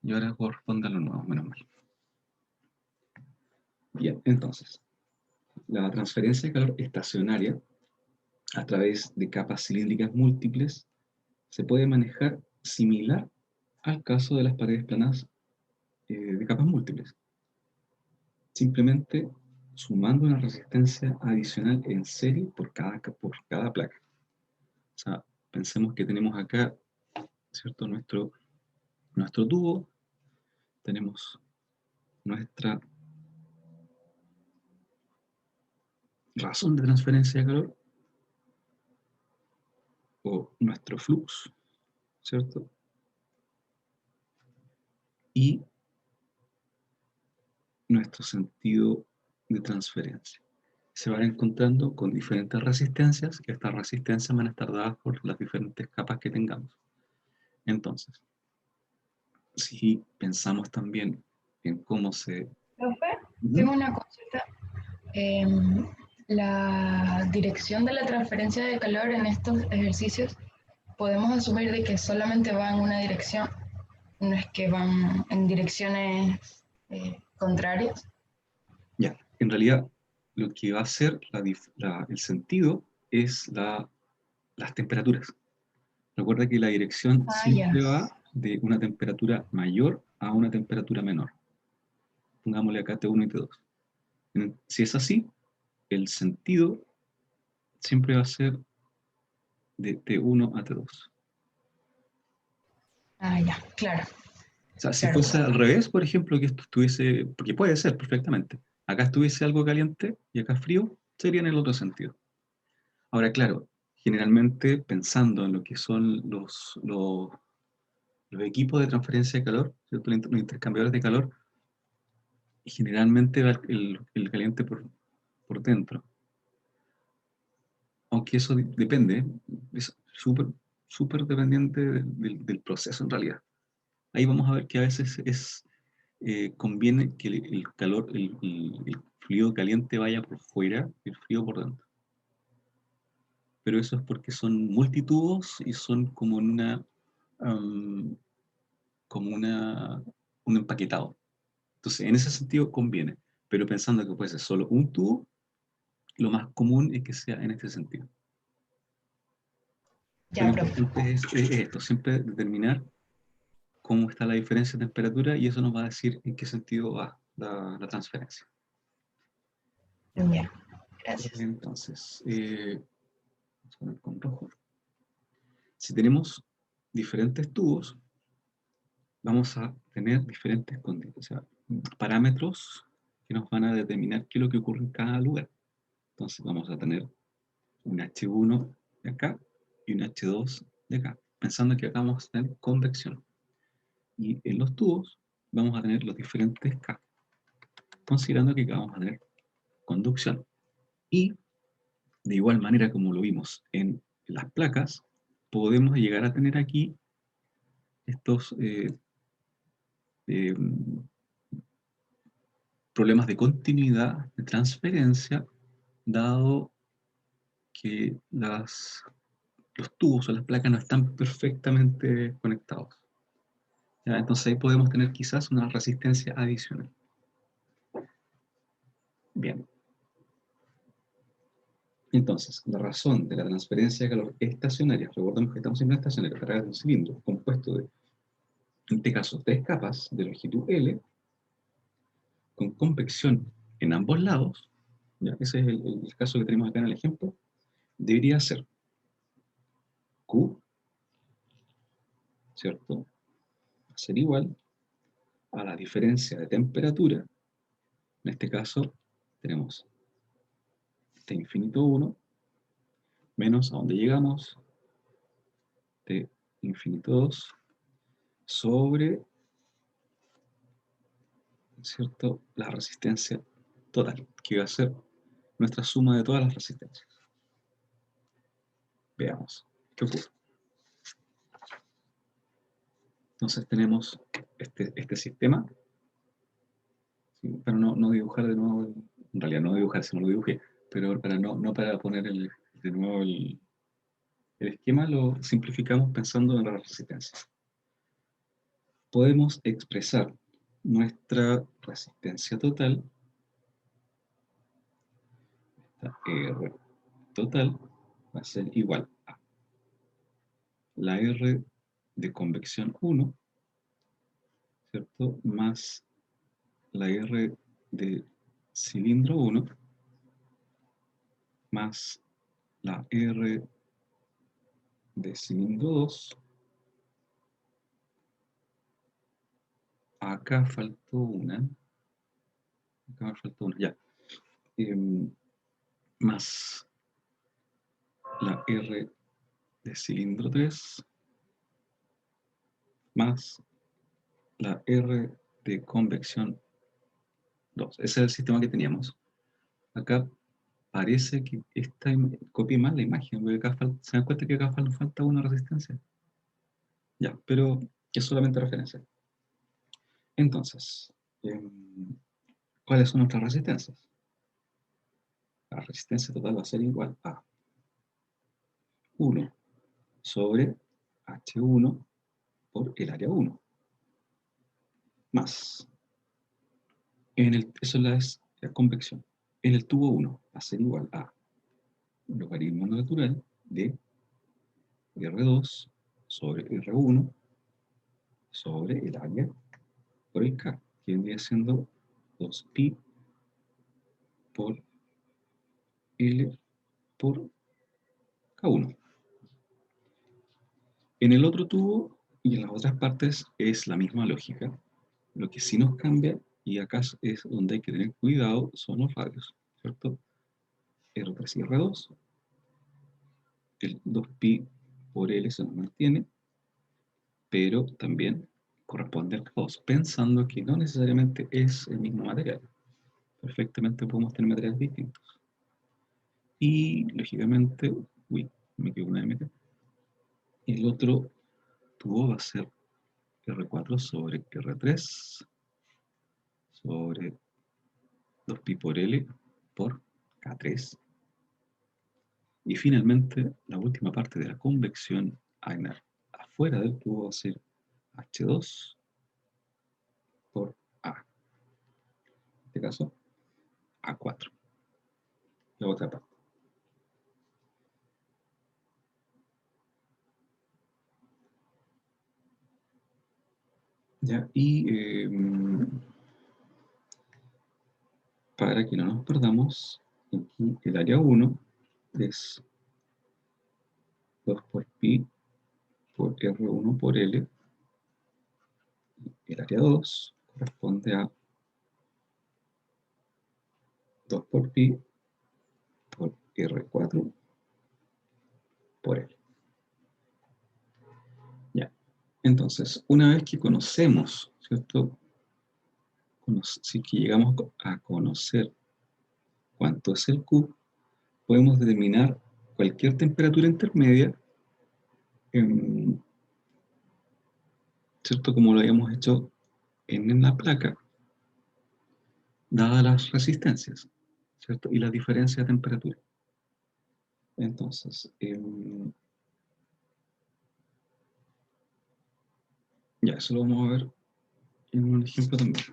Y ahora corresponde a lo nuevo, menos mal. Bien, entonces, la transferencia de calor estacionaria a través de capas cilíndricas múltiples se puede manejar similar al caso de las paredes planas de capas múltiples, simplemente sumando una resistencia adicional en serie por cada placa. O sea, pensemos que tenemos acá, ¿cierto? Nuestro tubo, tenemos nuestra razón de transferencia de calor, o nuestro flux, ¿cierto? Y nuestro sentido de transferencia. Se van encontrando con diferentes resistencias, que estas resistencias van a estar dadas por las diferentes capas que tengamos. Entonces, si pensamos también en cómo se... Profe, ¿Mm? tengo una consulta. Em, la dirección de la transferencia de calor en estos ejercicios, podemos asumir de que solamente va en una dirección, no es que van en direcciones contrarias. Ya, en realidad lo que va a ser el sentido es las temperaturas. Recuerda que la dirección Ah, ya. siempre va de una temperatura mayor a una temperatura menor. Pongámosle acá T1 y T2. Si es así, el sentido siempre va a ser de T1 a T2. Ah, ya, claro, O sea, si claro. fuese al revés, por ejemplo, que esto estuviese, porque puede ser perfectamente, acá estuviese algo caliente y acá frío, sería en el otro sentido. Ahora, claro, generalmente pensando en lo que son los equipos de transferencia de calor, ¿cierto? Los intercambiadores de calor, generalmente va el caliente por dentro. Aunque eso depende, es súper dependiente del proceso en realidad. Ahí vamos a ver que a veces conviene que el calor, el fluido caliente vaya por fuera y el frío por dentro. Pero eso es porque son multitubos y son como en como un empaquetado. Entonces, en ese sentido conviene, pero pensando que puede ser solo un tubo, lo más común es que sea en este sentido. Pero Ya, lo profe. importante es esto, siempre determinar cómo está la diferencia de temperatura y eso nos va a decir en qué sentido va la transferencia. Ya, gracias. Entonces, vamos a poner con rojo. Si tenemos diferentes tubos, vamos a tener diferentes o sea, parámetros que nos van a determinar qué es lo que ocurre en cada lugar. Entonces vamos a tener un H1 de acá y un H2 de acá, pensando que acá vamos a tener convección. Y en los tubos vamos a tener los diferentes K, considerando que acá vamos a tener conducción. Y de igual manera como lo vimos en las placas, podemos llegar a tener aquí estos eh, problemas de continuidad, de transferencia, dado que los tubos o las placas no están perfectamente conectados. ¿Ya? Entonces ahí podemos tener quizás una resistencia adicional. Bien. Entonces, la razón de la transferencia de calor estacionaria, recordemos que estamos en una estacionaria a través de un cilindro compuesto de, en este caso, tres capas de longitud L, con convección en ambos lados, ¿ya? Ese es el caso que tenemos acá en el ejemplo, debería ser Q, ¿cierto? Ser igual a la diferencia de temperatura. En este caso tenemos T infinito 1 menos a donde llegamos T infinito 2 sobre, ¿cierto?, la resistencia total, que va a ser nuestra suma de todas las resistencias. Veamos qué ocurre. Entonces tenemos este sistema, ¿sí? Para no dibujar de nuevo, en realidad no dibujar, si no lo dibujé, pero para no para poner de nuevo el esquema, lo simplificamos pensando en la resistencia. podemos expresar nuestra resistencia total, esta R total, va a ser igual a la R de convección 1, ¿cierto? Más la R de cilindro 1, más la R de cilindro 2. Acá faltó una. Acá me faltó una, ya. Más la R de cilindro 3, más la R de convección 2. Ese es el sistema que teníamos. Acá parece que esta copié mal la imagen, porque acá se dan cuenta que acá nos falta una resistencia. Ya, pero es solamente referencia. Entonces, ¿cuáles son nuestras resistencias? La resistencia total va a ser igual a 1 sobre H1 por el área 1. Más, eso es la convección. En el tubo 1 va a ser igual a logaritmo natural de R2 sobre R1 sobre el área por el K, que vendría siendo 2pi por L por K1. En el otro tubo y en las otras partes es la misma lógica. Lo que sí nos cambia, y acá es donde hay que tener cuidado, son los radios, ¿cierto? R3 y R2. El 2pi por L se nos mantiene, pero también corresponde al K2, pensando que no necesariamente es el mismo material. Perfectamente podemos tener materiales distintos. Y, lógicamente, uy, me quedo una MT. El otro tubo va a ser R4 sobre R3 sobre 2pi por L por K3. Y finalmente, la última parte de la convección afuera del tubo va a ser H2 por A. En este caso, A4. La otra parte. ¿Ya? Y para que no nos perdamos, aquí el área 1 es 2 por pi por R1 por L. El área 2 corresponde a 2 por pi por R4 por L. Ya. Entonces, una vez que conocemos, ¿cierto? Si que llegamos a conocer cuánto es el Q, podemos determinar cualquier temperatura intermedia, ¿cierto? Como lo habíamos hecho en la placa, dadas las resistencias, ¿cierto? Y la diferencia de temperatura. Entonces, ya, eso lo vamos a ver en un ejemplo también.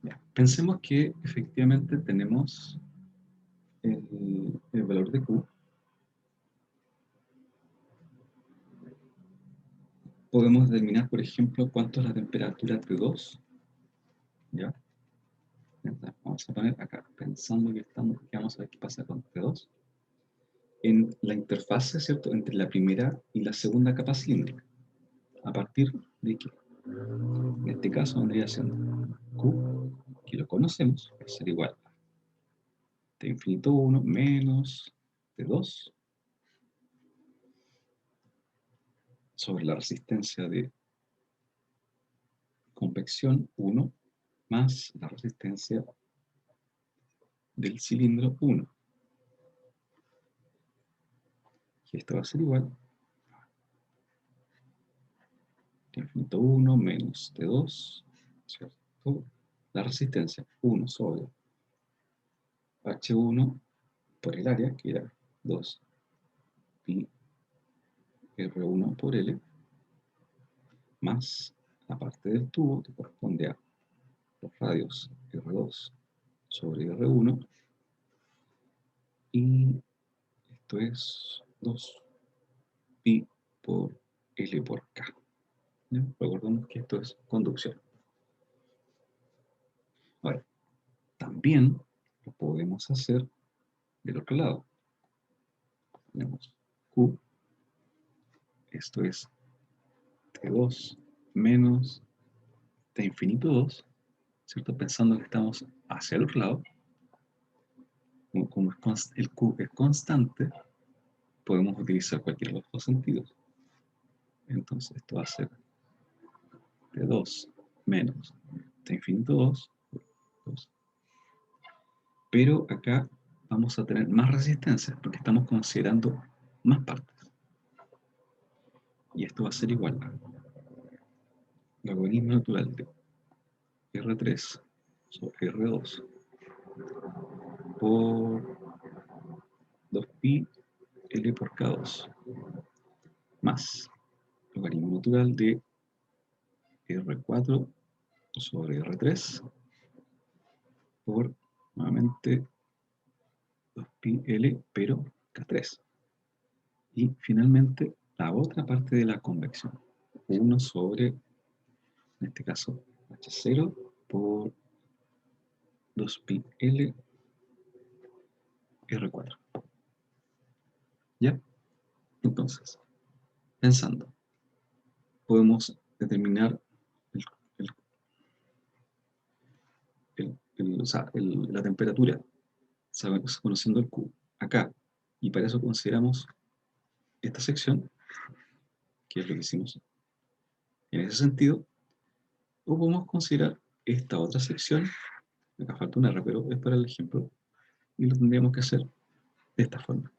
Ya, pensemos que efectivamente tenemos el valor de Q. Podemos determinar, por ejemplo, cuánto es la temperatura T2. ¿Ya? Vamos a poner acá, pensando que vamos a ver qué pasa con T2. En la interfase, ¿cierto? Entre la primera y la segunda capa cilíndrica. A partir de que, en este caso, vendría siendo Q, que lo conocemos, va a ser igual a T infinito 1 menos T2 sobre la resistencia de convección 1 más la resistencia del cilindro 1. Y esto va a ser igual a T infinito 1 menos T2, ¿cierto? La resistencia 1 sobre H1 por el área, que era 2 pi R1 por L, más la parte del tubo, que corresponde a los radios R2 sobre R1, y esto es 2 pi por L por K. ¿Ya? Recordemos que esto es conducción. Ahora, también lo podemos hacer del otro lado. Tenemos Q, esto es T2 menos T infinito 2, ¿cierto? Pensando que estamos hacia el otro lado, como el Q es constante, podemos utilizar cualquiera de los dos sentidos. Entonces esto va a ser T2 menos T infinito 2, 2. Pero acá vamos a tener más resistencia porque estamos considerando más partes. Y esto va a ser igual a logaritmo natural de R3 sobre R2 por 2pi L por K2 más logaritmo natural de R4 sobre R3 por nuevamente 2pi L pero K3. Y finalmente la otra parte de la convección, 1 sobre, en este caso, H0 por 2pi L R4. ¿Ya? Entonces, pensando, podemos determinar la temperatura conociendo el Q acá, y para eso consideramos esta sección, que es lo que hicimos en ese sentido, o podemos considerar esta otra sección, acá falta un R, pero es para el ejemplo, y lo tendríamos que hacer de esta forma.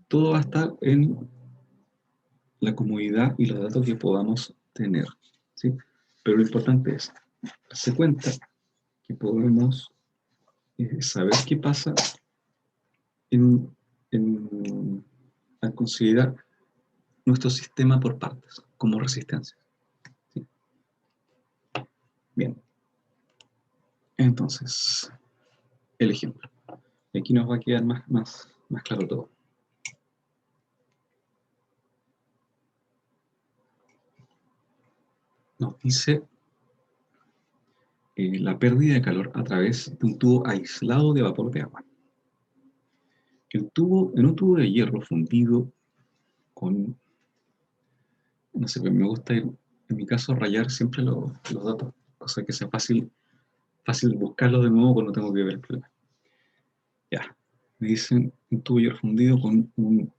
Todo va a estar en la comodidad y los datos que podamos tener, ¿sí? Pero lo importante es darse cuenta que podemos saber qué pasa al considerar nuestro sistema por partes, como resistencia. ¿Sí? Bien. Entonces, el ejemplo. Y aquí nos va a quedar más claro todo. Nos dice la pérdida de calor a través de un tubo aislado de vapor de agua. En un tubo de hierro fundido con, no sé, me gusta en mi caso rayar siempre los datos, cosa que sea fácil buscarlos de nuevo cuando tengo que ver el problema. Ya, me dicen un tubo de hierro fundido con un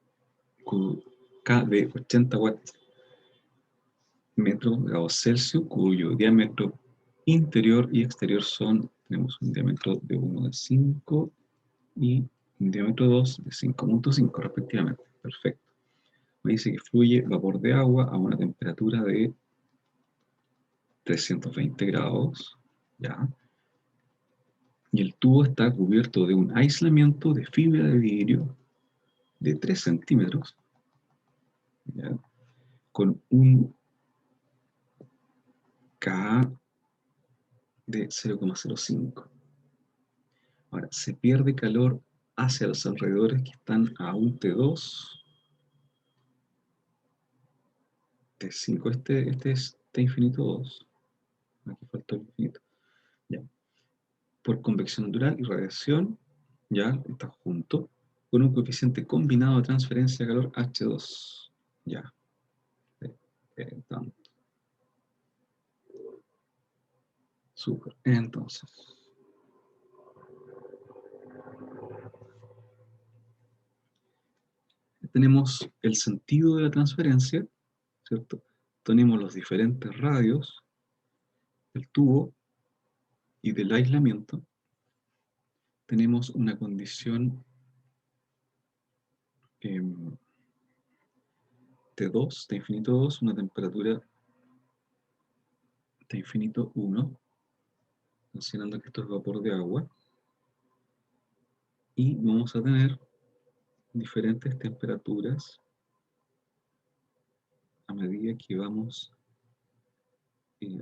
K de 80 watts metros grados Celsius, cuyo diámetro interior y exterior tenemos un diámetro de 1 de 5 y un diámetro 2 de 5.5 respectivamente. Perfecto. Me dice que fluye vapor de agua a una temperatura de 320 grados, ¿ya? Y el tubo está cubierto de un aislamiento de fibra de vidrio de 3 centímetros, ¿ya? Con un K de 0,05. Ahora, se pierde calor hacia los alrededores que están a un T2, T5, este es T infinito 2. Aquí falta el infinito. Ya. Por convección natural y radiación, ya está junto, con un coeficiente combinado de transferencia de calor H2. Ya. Tanto. Súper. Entonces, tenemos el sentido de la transferencia, ¿cierto? Tenemos los diferentes radios del tubo y del aislamiento. Tenemos una condición T2, T infinito 2, una temperatura T infinito 1, considerando que esto es vapor de agua, Y vamos a tener diferentes temperaturas a medida que vamos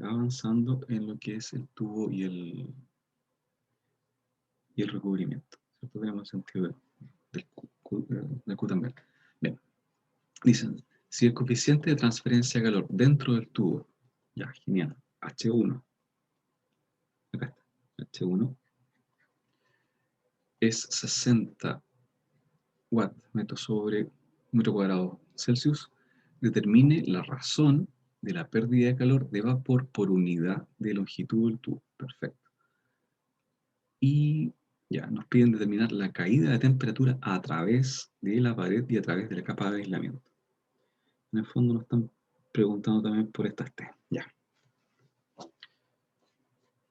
avanzando en lo que es el tubo y el recubrimiento. ¿Cierto? Tenemos el sentido del Gutenberg. Bien, dicen, si el coeficiente de transferencia de calor dentro del tubo, ya, genial, H1, acá está, H1, es 60 watt metro sobre metro cuadrado Celsius, determine la razón de la pérdida de calor de vapor por unidad de longitud del tubo. Perfecto. Y ya, nos piden determinar la caída de temperatura a través de la pared y a través de la capa de aislamiento. En el fondo nos están preguntando también por estas T. Ya.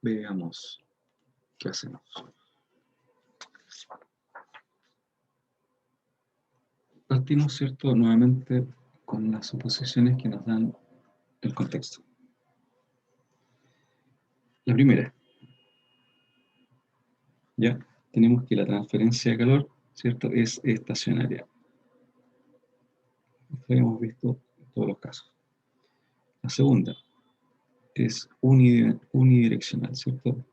Veamos qué hacemos. Partimos, ¿cierto?, nuevamente con las suposiciones que nos dan el contexto. La primera, ya tenemos que la transferencia de calor, ¿cierto?, es estacionaria. Esto lo hemos visto en todos los casos. La segunda es unidireccional, ¿cierto?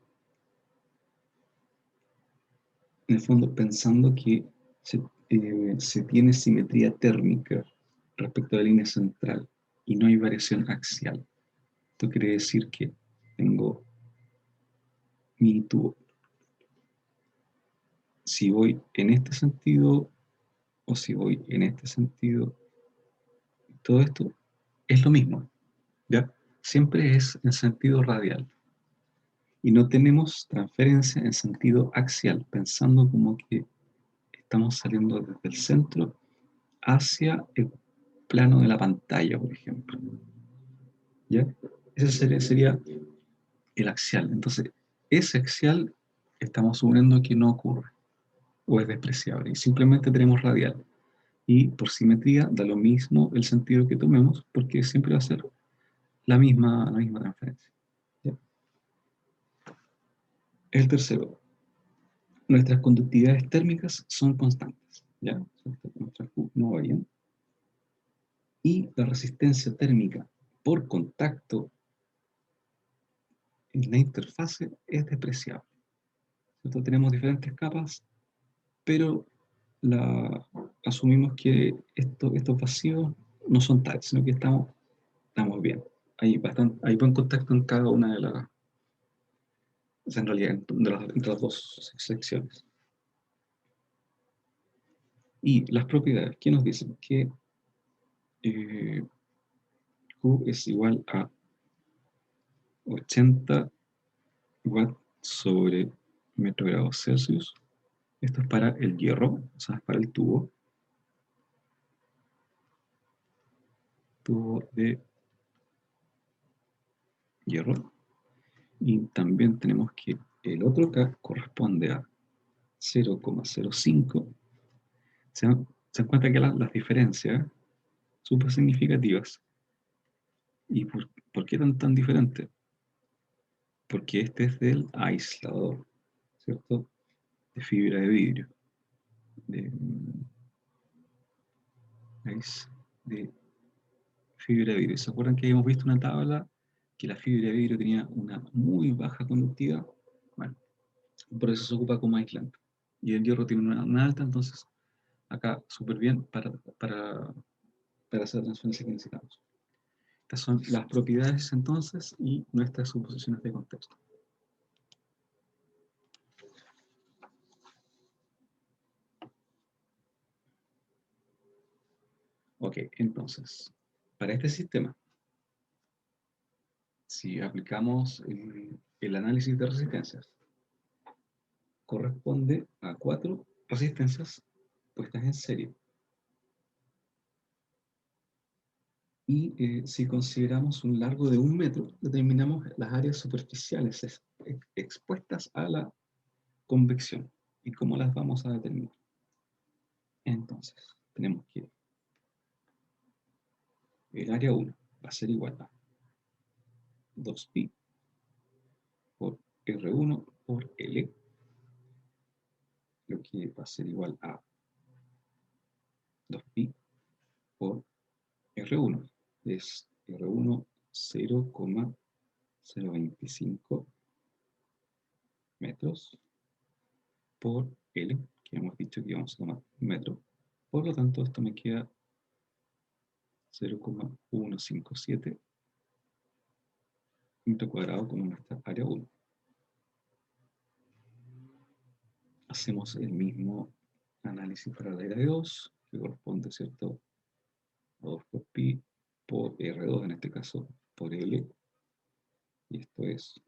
En el fondo, pensando que se tiene simetría térmica respecto a la línea central y no hay variación axial. Esto quiere decir que tengo mi tubo. Si voy en este sentido o si voy en este sentido, todo esto es lo mismo, ¿ya? Siempre es en sentido radial. Y no tenemos transferencia en sentido axial, pensando como que estamos saliendo desde el centro hacia el plano de la pantalla, por ejemplo. ¿Ya? Ese sería el axial. Entonces, ese axial estamos suponiendo que no ocurre o es despreciable y simplemente tenemos radial. Y por simetría da lo mismo el sentido que tomemos porque siempre va a ser la misma transferencia. ¿Ya? El tercero, nuestras conductividades térmicas son constantes. ¿Ya? Nuestras Q no varían. Y la resistencia térmica por contacto en la interfase es despreciable. Entonces tenemos diferentes capas, pero asumimos que estos vacíos no son tales, sino que estamos bien. Hay buen contacto en cada una de las, o sea, en realidad, entre las dos secciones. Y las propiedades, ¿qué nos dicen? Que Q es igual a 80 watts sobre metro grados Celsius. Esto es para el hierro, o sea, es para el tubo de hierro. Y también tenemos que el otro K corresponde a 0,05. Se dan cuenta que las diferencias súper significativas. ¿Y por qué tan diferente? Porque este es del aislador, ¿cierto? De fibra de vidrio. De fibra de vidrio. ¿Se acuerdan que habíamos visto una tabla que la fibra de vidrio tenía una muy baja conductividad? Bueno, por eso se ocupa como aislante. Y el hierro tiene una alta, entonces acá súper bien para hacer la transferencia que necesitamos. Estas son las propiedades entonces y nuestras suposiciones de contexto. Ok, entonces, para este sistema, si aplicamos el análisis de resistencias, corresponde a 4 resistencias puestas en serie. Y si consideramos un largo de 1 metro, determinamos las áreas superficiales expuestas a la convección. ¿Y cómo las vamos a determinar? Entonces, tenemos que el área 1 va a ser igual a 2pi por R1 por L, lo que va a ser igual a 2pi por R1. Es R1 0,025 metros por L, que hemos dicho que íbamos a tomar metro. Por lo tanto, esto me queda 0,157 metro cuadrado como nuestra área 1. Hacemos el mismo análisis para la área 2, que corresponde, ¿cierto?, a 2 por pi por R2, en este caso por L, y esto es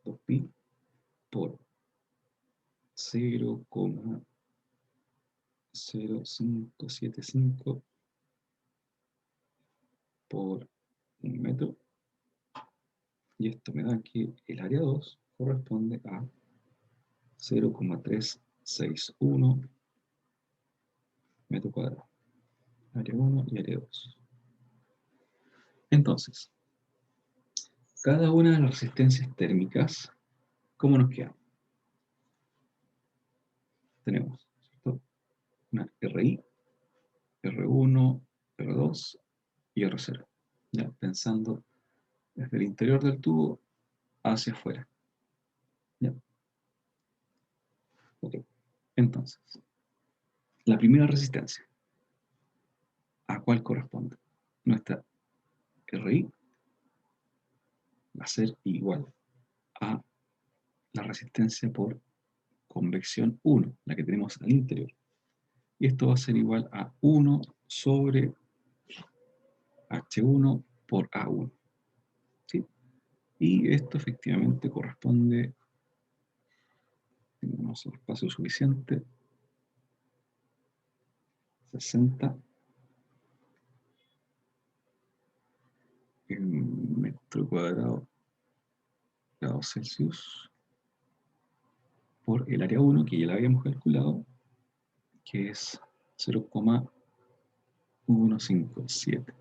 2pi por 0,0575 por un metro, y esto me da que el área 2 corresponde a 0,361 metro cuadrado. Área 1 y área 2. Entonces, cada una de las resistencias térmicas, ¿cómo nos queda? Tenemos, ¿cierto?, una RI, R1, R2 y R0. Ya, pensando desde el interior del tubo hacia afuera. ¿Ya? Ok. Entonces, la primera resistencia, ¿a cuál corresponde? Nuestra RI va a ser igual a la resistencia por convección 1, la que tenemos al interior. Y esto va a ser igual a 1 sobre H1 por A1. ¿Sí? Y esto efectivamente corresponde, tenemos el espacio suficiente, 60 en metro cuadrado grados Celsius por el área 1, que ya la habíamos calculado, que es 0,157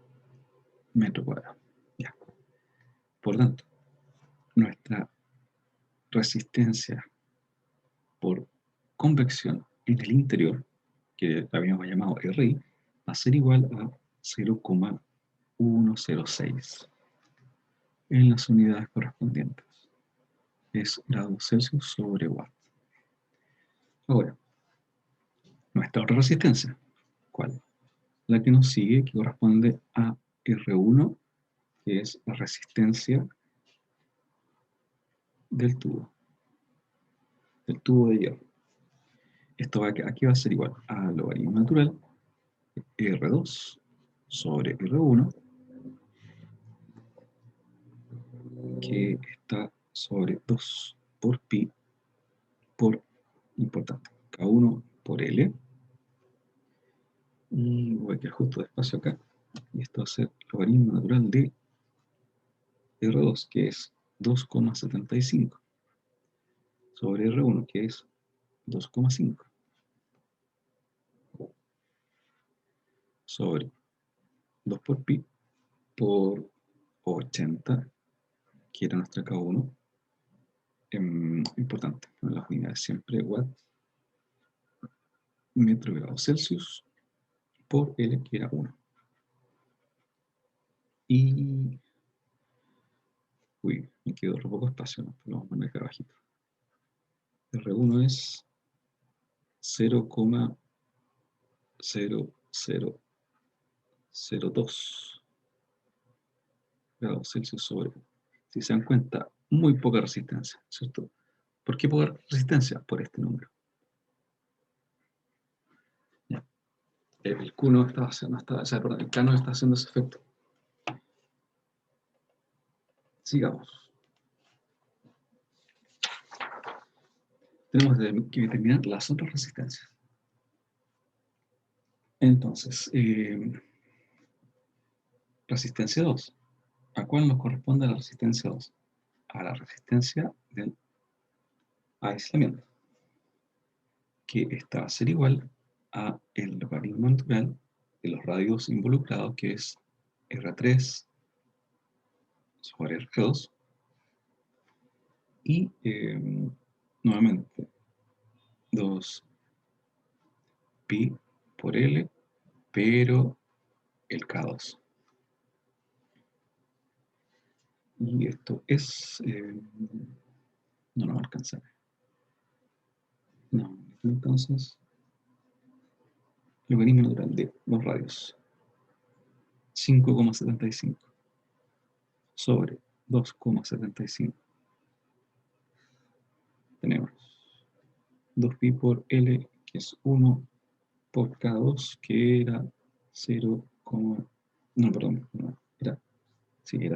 metro cuadrado. Ya. Por tanto, nuestra resistencia por convección en el interior, que la habíamos llamado RI, va a ser igual a 0,106 en las unidades correspondientes. Es grados Celsius sobre watt. Ahora, nuestra otra resistencia, ¿cuál? La que nos sigue, que corresponde a R1, que es la resistencia del tubo de hierro. Esto aquí va a ser igual a logaritmo natural R2 sobre R1, que está sobre 2 por pi por, importante, K1 por L. Y voy a quedar justo despacio acá. Y esto va a ser logaritmo natural de R2, que es 2,75, sobre R1, que es 2,5, sobre 2 por pi por 80, que era nuestra K1. Importante, las unidades siempre watt, metro grados Celsius, por L, que era 1. Y... uy, me quedó re poco espacio, ¿no? Pero vamos a poner acá abajito. R1 es 0,0002 grados Celsius sobre, si se dan cuenta, muy poca resistencia, ¿cierto? ¿Por qué poca resistencia? Por este número. Ya. El Q no está haciendo, perdón, el K no está haciendo ese efecto. Sigamos. Tenemos que determinar las otras resistencias. Entonces, resistencia 2. ¿A cuál nos corresponde la resistencia 2? A la resistencia del aislamiento, que esta va a ser igual a el logaritmo natural de los radios involucrados, que es R3 sobre R2, y nuevamente 2 pi por L, pero el K2. Y esto es... no nos va a alcanzar. No, entonces... logaritmo natural de los radios. 5,75 sobre 2,75. Tenemos 2pi por L, que es 1 por K2, que era 0, no, perdón, no, era 0,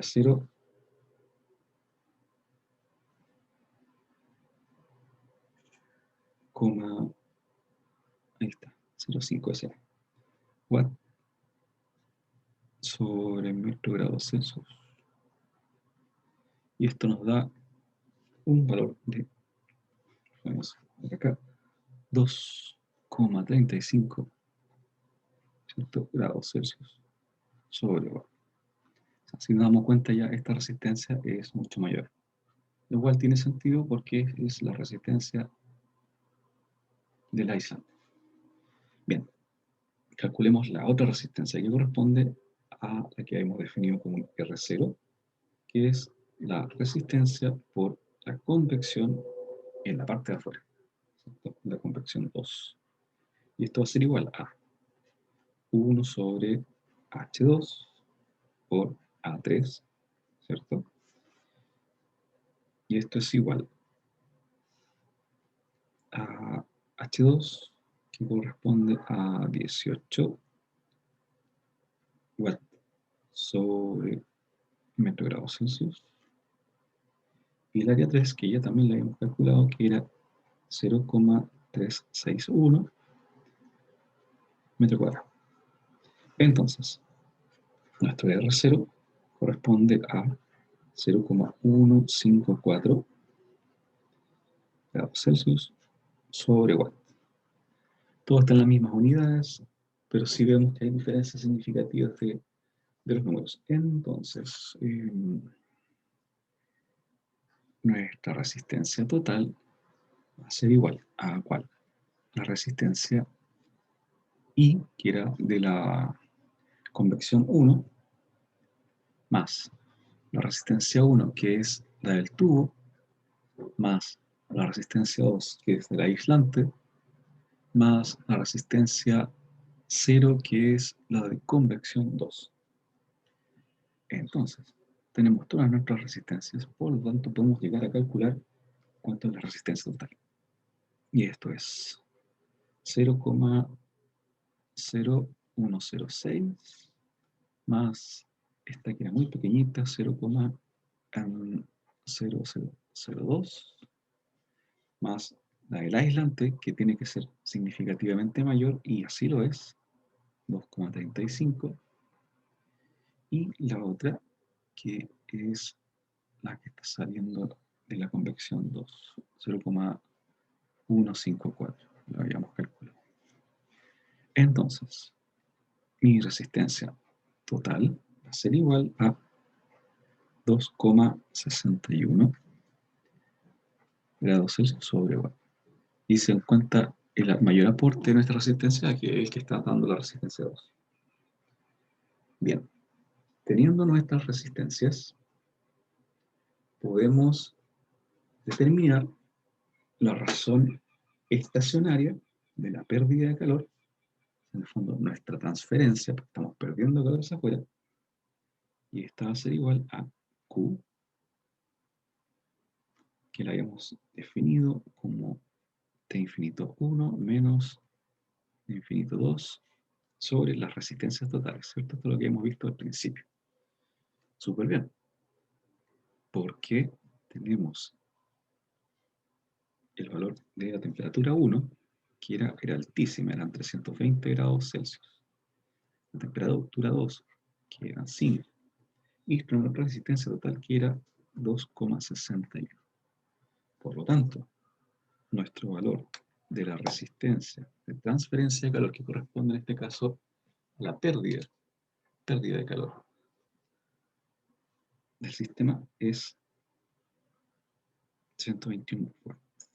ahí está, 0,5 es watt sobre metro grados Celsius. Y esto nos da un valor de, vamos a ver acá, 2,35 grados Celsius sobre watt. O sea, si nos damos cuenta ya esta resistencia es mucho mayor. Lo cual tiene sentido porque es la resistencia del aislante. Bien, calculemos la otra resistencia que corresponde a la que hemos definido como R0, que es la resistencia por la convección en la parte de afuera, ¿cierto? La convección 2. Y esto va a ser igual a 1 sobre H2 por A3, ¿cierto? Y esto es igual a H2, que corresponde a 18 watt sobre metro grados Celsius. Y el área 3, que ya también la habíamos calculado, que era 0,361 metro cuadrado. Entonces, nuestro R0 corresponde a 0,154 grados Celsius sobre watt. Todo está en las mismas unidades, pero sí vemos que hay diferencias significativas de los números. Entonces, nuestra resistencia total va a ser igual a ¿cuál? La resistencia I, que era de la convección 1, más la resistencia 1, que es la del tubo, más la resistencia 2, que es del aislante, más la resistencia 0, que es la de convección 2. Entonces, tenemos todas nuestras resistencias, por lo tanto podemos llegar a calcular cuánto es la resistencia total. Y esto es 0,0106 más esta que era muy pequeñita, 0,0002 más la del aislante, que tiene que ser significativamente mayor, y así lo es, 2,35, y la otra, que es la que está saliendo de la convección 2, 0,154, lo habíamos calculado. Entonces, mi resistencia total va a ser igual a 2,61 grados Celsius sobre watt. Y se encuentra el mayor aporte de nuestra resistencia, que es el que está dando la resistencia 2. Bien, teniendo nuestras resistencias, podemos determinar la razón estacionaria de la pérdida de calor, en el fondo nuestra transferencia, porque estamos perdiendo calor hacia afuera, y esta va a ser igual a Q, que la habíamos definido como T infinito 1 menos T infinito 2 sobre las resistencias totales, ¿cierto? Esto es lo que hemos visto al principio. Súper bien. Porque tenemos el valor de la temperatura 1, que era altísima, eran 320 grados Celsius. La temperatura 2, que eran 5. Y nuestra resistencia total, que era 2,61. Por lo tanto, nuestro valor de la resistencia de transferencia de calor, que corresponde en este caso a la pérdida de calor del sistema, es 121 watts.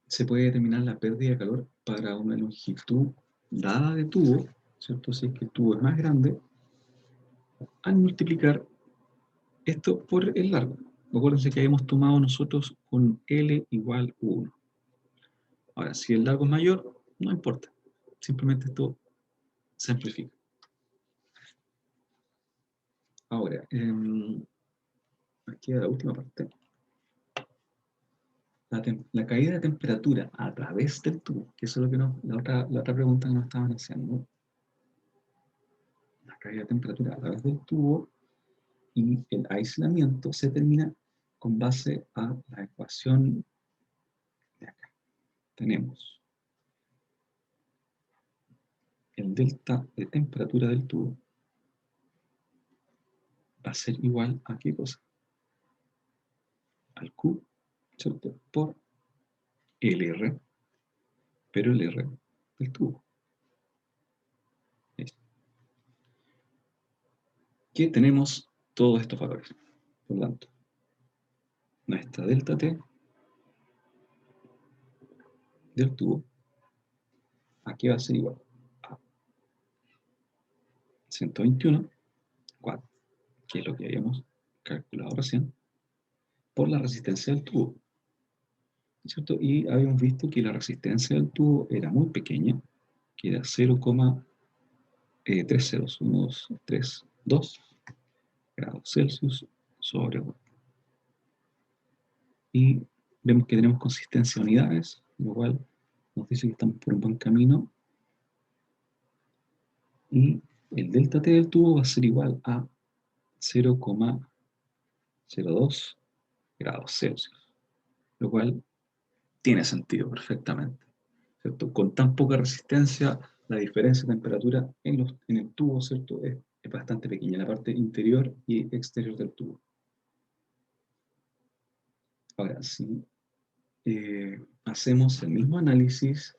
se puede determinar la pérdida de calor para una longitud dada de tubo, ¿cierto? Si es que el tubo es más grande, al multiplicar esto por el largo. Acuérdense que habíamos tomado nosotros un L igual 1. Ahora, si el largo es mayor, no importa. Simplemente esto se amplifica. Ahora, aquí a la última parte. La caída de temperatura a través del tubo, que eso es lo que la otra pregunta que nos estaban haciendo. La caída de temperatura a través del tubo y el aislamiento se determina con base a la ecuación de acá. Tenemos el delta de temperatura del tubo va a ser igual a ¿qué cosa? Al Q, ¿cierto? Por el R, pero el R del tubo. ¿Listo? Que tenemos todos estos valores. Por lo tanto, nuestra delta T del tubo aquí va a ser igual a 121 watts, que es lo que habíamos calculado recién, por la resistencia del tubo, ¿cierto? Y habíamos visto que la resistencia del tubo era muy pequeña, que era 0,3012 grados Celsius sobre watt. Y vemos que tenemos consistencia de unidades, lo cual nos dice que estamos por un buen camino. Y el delta T del tubo va a ser igual a 0,02 grados Celsius, lo cual tiene sentido perfectamente, ¿cierto? Con tan poca resistencia, la diferencia de temperatura en el tubo, ¿cierto? Es bastante pequeña, en la parte interior y exterior del tubo. Ahora, si hacemos el mismo análisis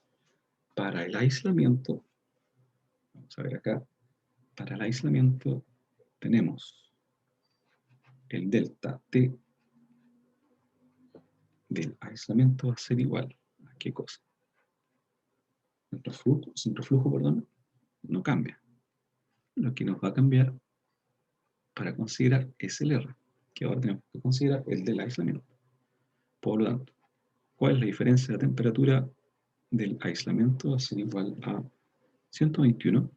para el aislamiento, vamos a ver acá, para el aislamiento tenemos el delta T del aislamiento va a ser igual a ¿qué cosa? Centroflujo, perdón, no cambia. Lo que nos va a cambiar para considerar es el R, que ahora tenemos que considerar el del aislamiento. Por lo tanto, ¿cuál es la diferencia de temperatura del aislamiento? Va a ser igual a 121.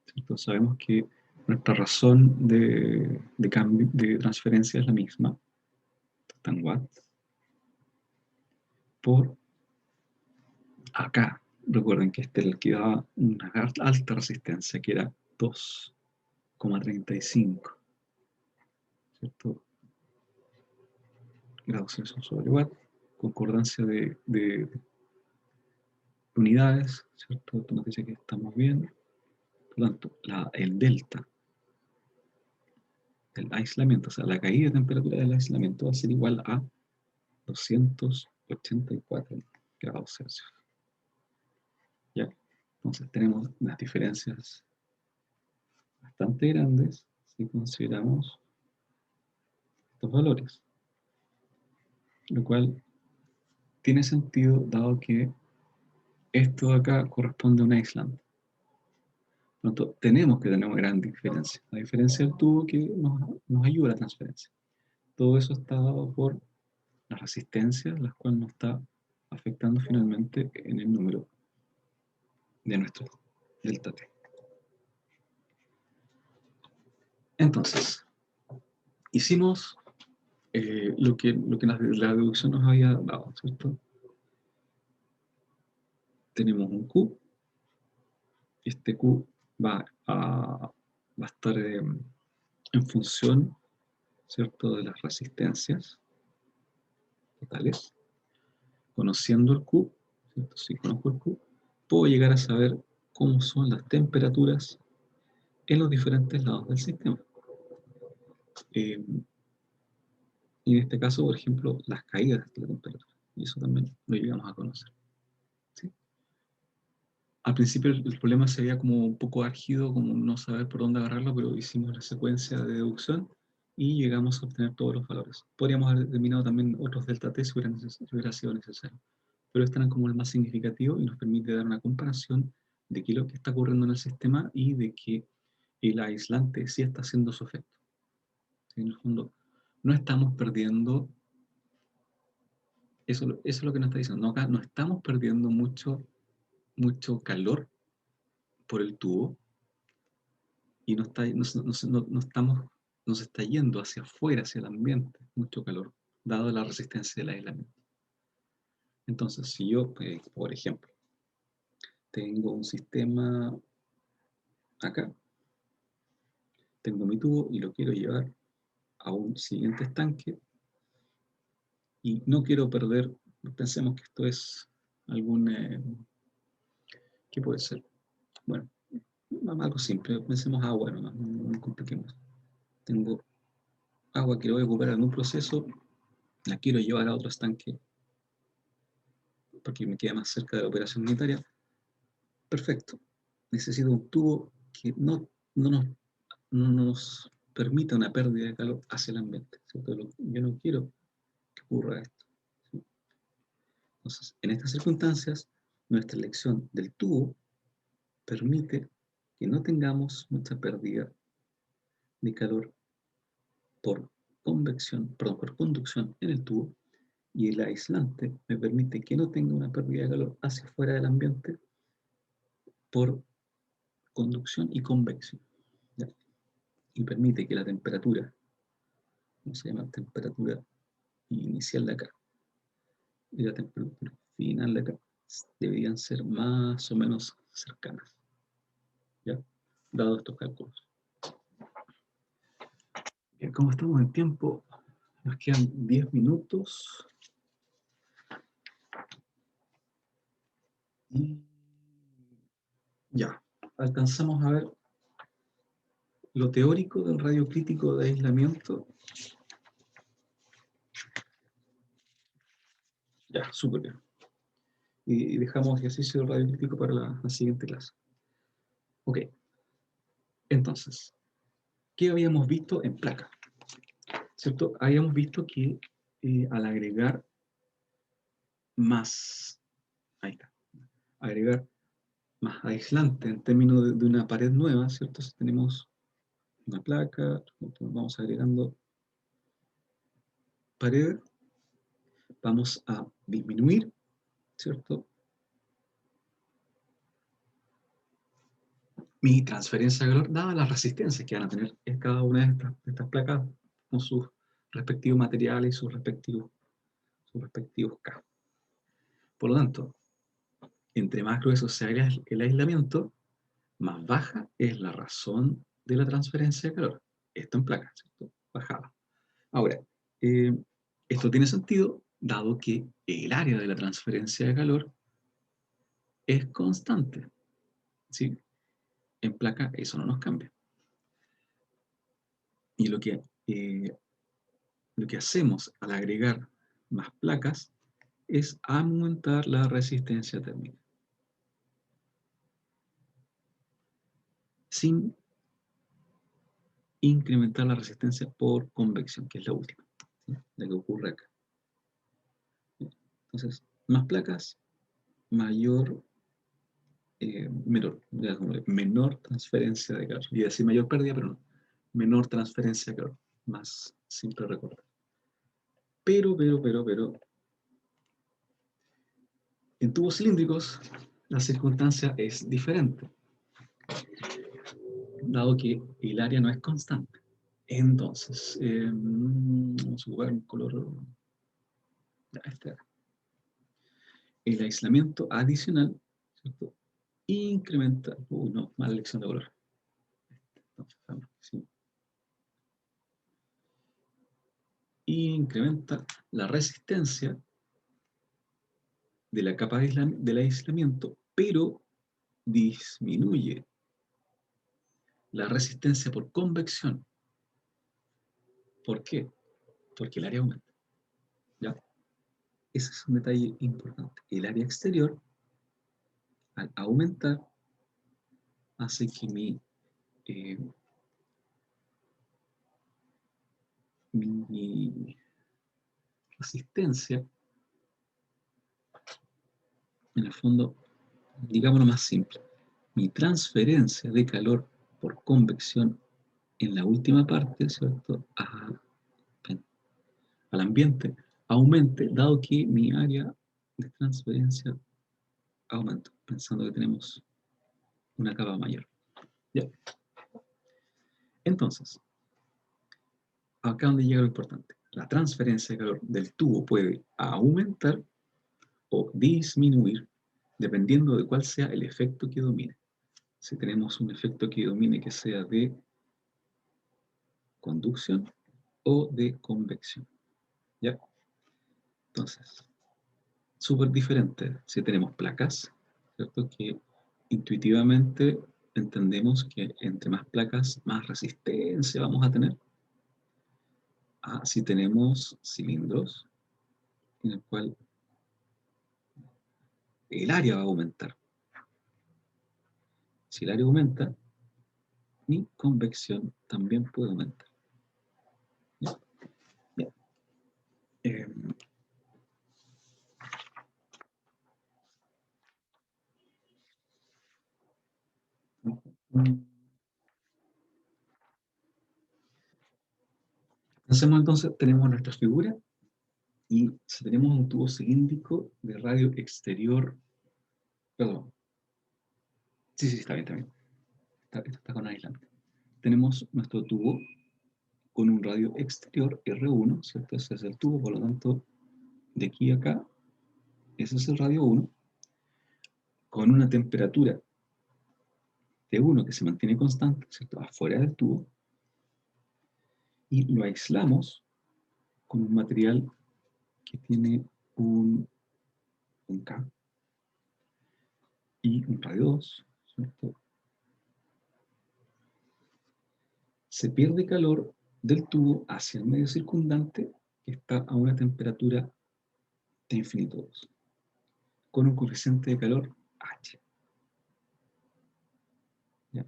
¿Cierto? Sabemos que nuestra razón de cambio, de transferencia es la misma, está en watts, por acá. Recuerden que este es el que daba una alta resistencia, que era 2,35, ¿cierto? Grados Celsius sobre watt, concordancia de unidades, ¿cierto? Esto nos dice que estamos bien. Por lo tanto, el delta del aislamiento, o sea, la caída de temperatura del aislamiento va a ser igual a 284 grados Celsius. ¿Ya? Entonces tenemos unas diferencias bastante grandes si consideramos estos valores, lo cual tiene sentido dado que esto de acá corresponde a un aislante. Por lo tanto, tenemos que tener una gran diferencia. La diferencia del tubo que nos ayuda a la transferencia. Todo eso está dado por las resistencias, las cuales nos está afectando finalmente en el número de nuestro delta T. Entonces, hicimos lo que la deducción nos había dado, ¿cierto? Tenemos un Q, este Q va a estar en función, ¿cierto?, de las resistencias totales. Conociendo el Q, ¿cierto? Si conozco el Q, puedo llegar a saber cómo son las temperaturas en los diferentes lados del sistema. Y en este caso, por ejemplo, las caídas de la temperatura. Y eso también lo llegamos a conocer. ¿Sí? Al principio el problema se veía como un poco argido, como no saber por dónde agarrarlo, pero hicimos la secuencia de deducción y llegamos a obtener todos los valores. Podríamos haber determinado también otros delta T si hubiera sido necesario, pero este era como el más significativo y nos permite dar una comparación de qué es lo que está ocurriendo en el sistema y de que el aislante sí está haciendo su efecto. En el fondo, no estamos perdiendo, eso es lo que nos está diciendo, no, acá no estamos perdiendo mucho calor por el tubo y no estamos, nos está yendo hacia afuera, hacia el ambiente, mucho calor, dado la resistencia del aislamiento. Entonces, si yo, por ejemplo, tengo un sistema acá, tengo mi tubo y lo quiero llevar a un siguiente estanque y no quiero perder, pensemos que esto es algún, ¿qué puede ser? Bueno, algo simple, pensemos agua, no compliquemos. Tengo agua que voy a ocupar en un proceso, la quiero llevar a otro estanque porque me queda más cerca de la operación unitaria. Perfecto. Necesito un tubo que no nos permita una pérdida de calor hacia el ambiente, ¿cierto? Yo no quiero que ocurra esto, ¿sí? Entonces, en estas circunstancias, nuestra elección del tubo permite que no tengamos mucha pérdida de calor por convección, perdón, por conducción en el tubo, y el aislante me permite que no tenga una pérdida de calor hacia afuera del ambiente por conducción y convección, ¿ya? Y permite que la temperatura, ¿cómo se llama? Temperatura inicial de acá y la temperatura final de acá deberían ser más o menos cercanas, ¿ya? Dado estos cálculos. Bien, como estamos en tiempo, nos quedan 10 minutos. Y ya, alcanzamos a ver lo teórico del radio crítico de aislamiento. Ya, súper bien. Y dejamos ejercicio del radio crítico para la siguiente clase. Ok, entonces, ¿qué habíamos visto en placa? ¿Cierto? Habíamos visto que al agregar más, ahí está, agregar más aislante en términos de una pared nueva, ¿cierto? Si tenemos una placa, vamos agregando pared, vamos a disminuir, ¿cierto? Mi transferencia de calor, dada las resistencias que van a tener cada una de estas placas con sus respectivos materiales y sus respectivos K. Por lo tanto, entre más grueso sea el aislamiento, más baja es la razón de la transferencia de calor. Esto en placa, ¿cierto? Bajada. Ahora, esto tiene sentido dado que el área de la transferencia de calor es constante, ¿sí? En placa eso no nos cambia. Y lo que hacemos al agregar más placas es aumentar la resistencia térmica, sin incrementar la resistencia por convección, que es la última, ¿sí? La que ocurre acá. Entonces, más placas, menor transferencia de calor. Y decir mayor pérdida, pero no. Menor transferencia de calor. Más simple recordar. Pero, en tubos cilíndricos, la circunstancia es diferente, dado que el área no es constante. Entonces, vamos a jugar un color. Este, el aislamiento adicional, ¿cierto? Incrementa. No, mala elección de color. Entonces, sí. Incrementa la resistencia de la capa del aislamiento, pero disminuye la resistencia por convección. ¿Por qué? Porque el área aumenta, ¿ya? Ese es un detalle importante. El área exterior, al aumentar, hace que eh, mi resistencia en el fondo, digámoslo más simple, mi transferencia de calor por convección en la última parte, ¿cierto?, al ambiente, aumente, dado que mi área de transferencia aumenta, pensando que tenemos una capa mayor. ¿Ya? Entonces, acá donde llega lo importante. La transferencia de calor del tubo puede aumentar o disminuir dependiendo de cuál sea el efecto que domine. Si tenemos un efecto que domine que sea de conducción o de convección. ¿Ya? Entonces, súper diferente si tenemos placas, ¿cierto? Que intuitivamente entendemos que entre más placas, más resistencia vamos a tener. Si tenemos cilindros, en el cual el área va a aumentar. Si el área aumenta, mi convección también puede aumentar. ¿Ya? ¿Ya? Hacemos entonces, tenemos nuestra figura y si tenemos un tubo cilíndrico de radio exterior, perdón, sí, está bien, esto está con aislante. Tenemos nuestro tubo con un radio exterior R1, ¿cierto? Ese es el tubo, por lo tanto, de aquí a acá, ese es el radio 1, con una temperatura de 1 que se mantiene constante, ¿cierto?, afuera del tubo, y lo aislamos con un material que tiene un K y un radio 2, ¿cierto? Se pierde calor del tubo hacia el medio circundante que está a una temperatura de infinito 2, con un coeficiente de calor H. ¿Ya?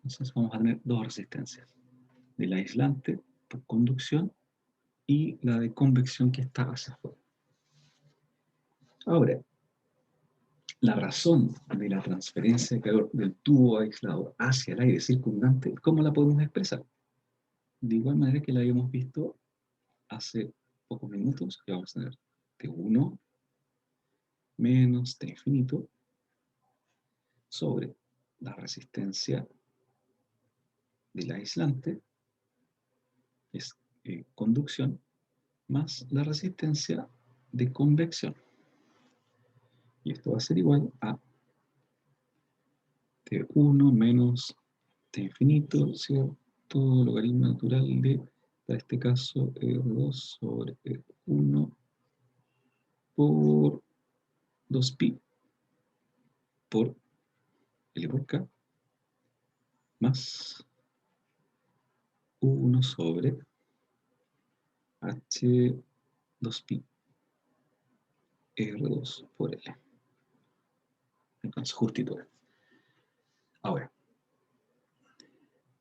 Entonces vamos a tener dos resistencias, del aislante por conducción y la de convección que está hacia afuera. Ahora, la razón de la transferencia de calor del tubo aislado hacia el aire circundante, ¿cómo la podemos expresar? De igual manera que la habíamos visto hace pocos minutos, que vamos a tener T1 menos T infinito sobre la resistencia del aislante, que es conducción, más la resistencia de convección. Y esto va a ser igual a T1 menos T infinito, ¿cierto? Logaritmo natural de, para este caso, R2 sobre R1 por 2pi por L por K más 1 sobre H2pi R2 por L. Entonces, justito. Ahora,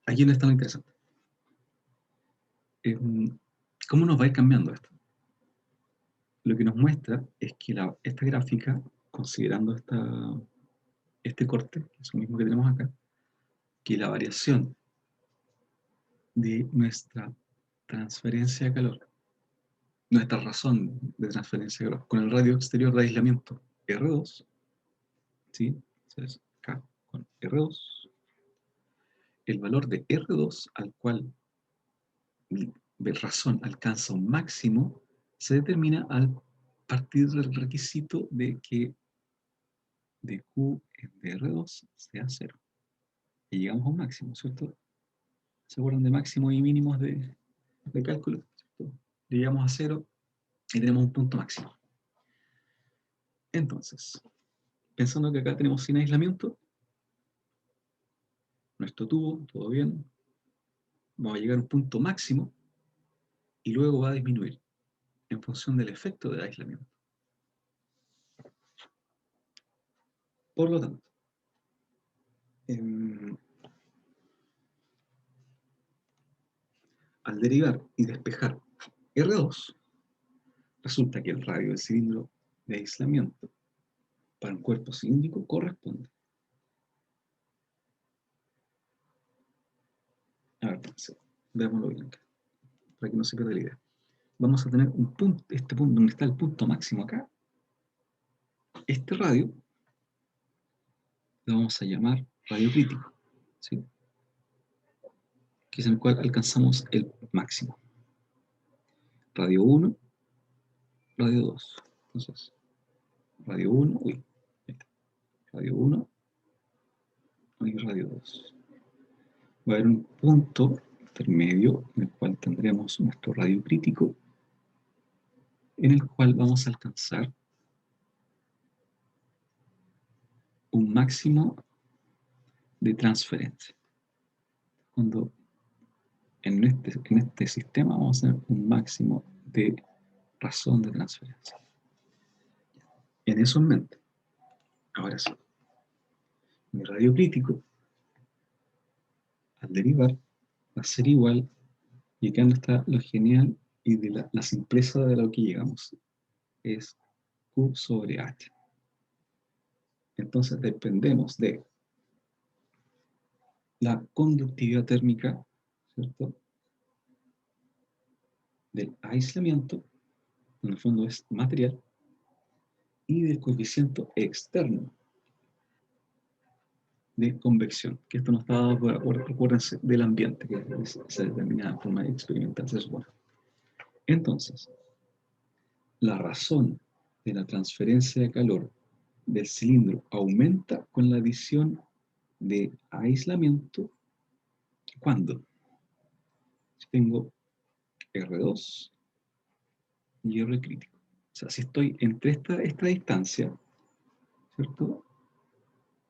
aquí no está lo interesante. ¿Cómo nos va a ir cambiando esto? Lo que nos muestra es que esta gráfica, considerando este corte, que es lo mismo que tenemos acá, que la variación de nuestra transferencia de calor, nuestra razón de transferencia de calor, con el radio exterior de aislamiento R2, ¿sí? Entonces, K con R2, el valor de R2 al cual mi razón alcanza un máximo se determina al partir del requisito de que de Q de R2 sea 0. Y llegamos a un máximo, ¿cierto? ¿Se acuerdan de máximos y mínimos de cálculo? ¿Cierto? Llegamos a 0 y tenemos un punto máximo. Entonces, pensando que acá tenemos sin aislamiento, nuestro tubo, todo bien, vamos a llegar a un punto máximo y luego va a disminuir en función del efecto del aislamiento. Por lo tanto, al derivar y despejar R2, resulta que el radio del cilindro de aislamiento para un cuerpo cilíndrico corresponde. A ver, entonces, veámoslo bien acá, para que no se pierda la idea. Vamos a tener un punto, este punto, donde está el punto máximo acá, este radio, lo vamos a llamar radio crítico, ¿sí? Que es en el cual alcanzamos el máximo. Radio 1, radio 2. Entonces, radio 1, uy, ahí está. Radio 1 y radio 2. Va a haber un punto intermedio en el cual tendremos nuestro radio crítico, en el cual vamos a alcanzar un máximo de transferencia. Cuando en este sistema vamos a tener un máximo de razón de transferencia. En eso en mente. Ahora sí, mi radio crítico, al derivar, va a ser igual, y acá está lo genial y de la simpleza de lo que llegamos, es Q sobre H. Entonces dependemos de la conductividad térmica, ¿cierto?, del aislamiento, en el fondo es material, y del coeficiente externo de convección, que esto no está dado por, acuérdense, del ambiente, que se determina de forma experimental, se supone. Entonces, la razón de la transferencia de calor del cilindro aumenta con la adición de aislamiento. ¿Cuándo? Si tengo R2 y R crítico. O sea, si estoy entre esta distancia, ¿cierto?,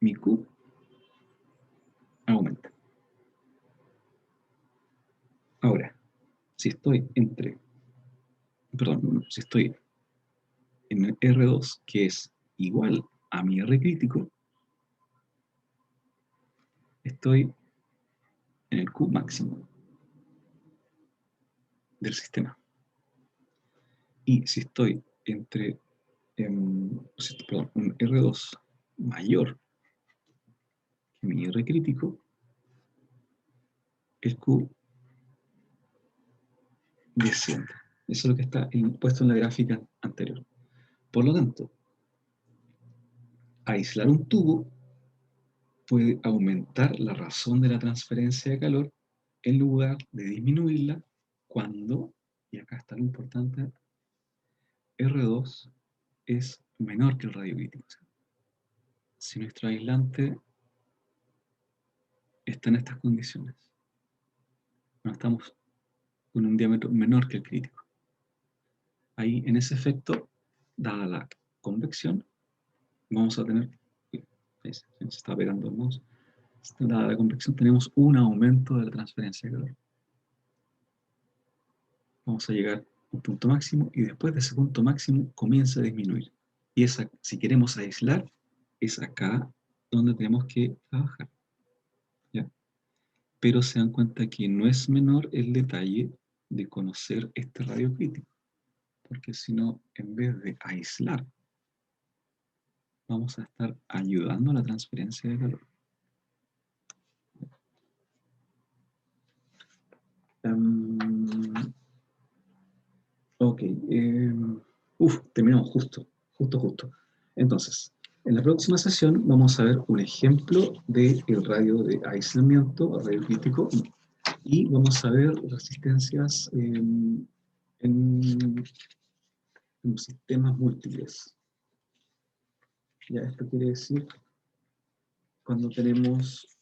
mi Q aumenta. Ahora, si estoy si estoy en el R2, que es igual a mi R crítico, estoy en el Q máximo del sistema. Y si estoy entre un R2 mayor que mi R crítico, el Q desciende. Eso es lo que está puesto en la gráfica anterior. Por lo tanto, aislar un tubo puede aumentar la razón de la transferencia de calor en lugar de disminuirla cuando, y acá está lo importante, R2 es menor que el radio crítico. Si nuestro aislante está en estas condiciones, no estamos con un diámetro menor que el crítico. Ahí, en ese efecto, dada la convección, vamos a tener, se está pegando el mouse, dada la convección, tenemos un aumento de la transferencia de calor. Vamos a llegar a un punto máximo y después de ese punto máximo comienza a disminuir. Y esa, si queremos aislar, es acá donde tenemos que trabajar, ¿ya? Pero se dan cuenta que no es menor el detalle de conocer este radio crítico, porque si no, en vez de aislar, vamos a estar ayudando a la transferencia de calor. Ok, terminamos justo. Entonces, en la próxima sesión vamos a ver un ejemplo del radio de aislamiento, radio crítico, y vamos a ver resistencias en sistemas múltiples. Ya, esto quiere decir cuando tenemos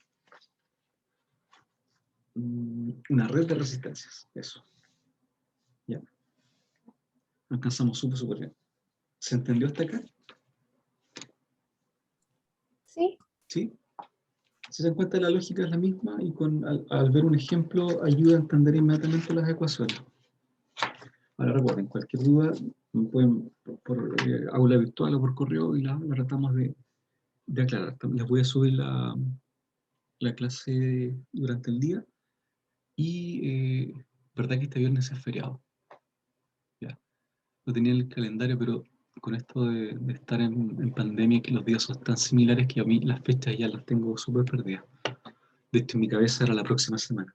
una red de resistencias, eso. Ya. Alcanzamos súper bien. ¿Se entendió hasta acá? Sí. ¿Sí? Si se dan cuenta, la lógica es la misma y al ver un ejemplo ayuda a entender inmediatamente las ecuaciones. Ahora recuerden, cualquier duda pueden por aula virtual o por correo y la tratamos de aclarar. Les voy a subir la clase durante el día y verdad que este viernes es feriado. Ya. Lo tenía en el calendario, pero con esto de estar en pandemia, que los días son tan similares que a mí las fechas ya las tengo súper perdidas. De hecho, en mi cabeza era la próxima semana.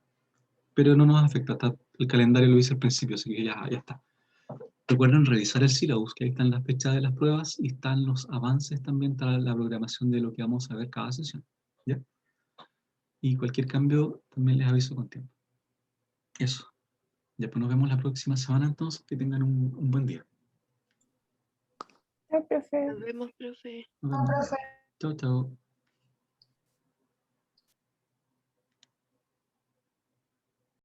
Pero no nos afecta, el calendario lo hice al principio, así que ya está. Recuerden revisar el syllabus, que ahí están las fechas de las pruebas y están los avances también para la programación de lo que vamos a ver cada sesión. ¿Ya? Y cualquier cambio también les aviso con tiempo. Eso. Ya pues nos vemos la próxima semana entonces. Que tengan un buen día. Chao, profe. Nos vemos, profe. Nos vemos. Chao, chao.